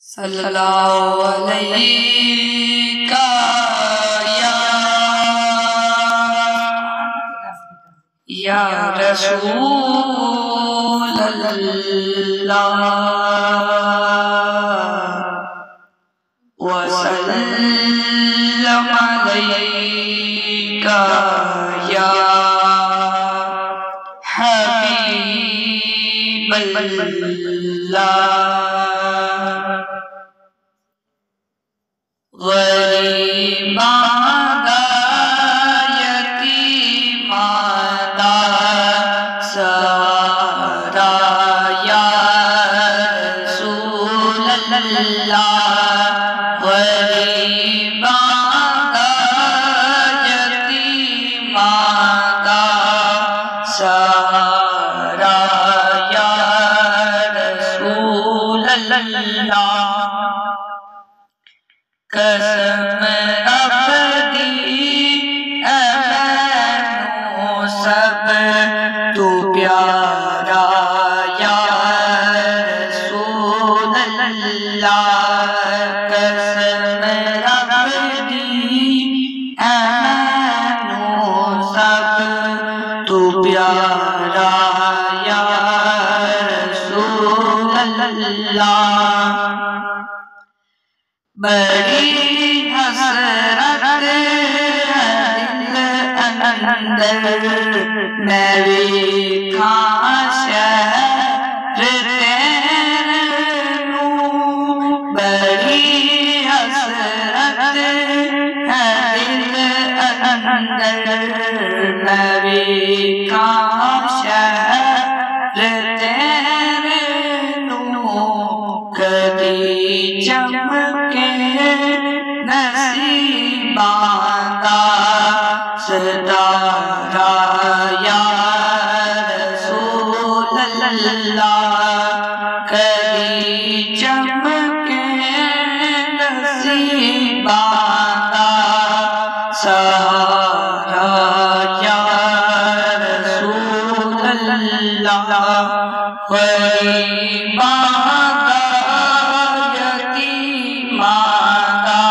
صلی اللہ علیہ یا رسول اللہ وسلم علیک یا حبیب اللہ غریباں دا یتیماں دا سہارا یا رسول اللہ غریباں دا یتیماں دا سہارا یا رسول اللہ قسم رب دی اینو سب تو پیارا یا رسول اللہ قسم رب دی اینو سب تو پیارا یا رسول اللہ بڑی حسرت دل اندر میں ویکھاں شہر تیرے نوں بڑی حسرت دل اندر میں ویکھاں شہر تیرے نوں کدی چمکے نصیباں دا ستارہ یا رسول اللہ کدی چمکے نصیباں دا سہارا یا رسول اللہ غریباں دا یتیماں دا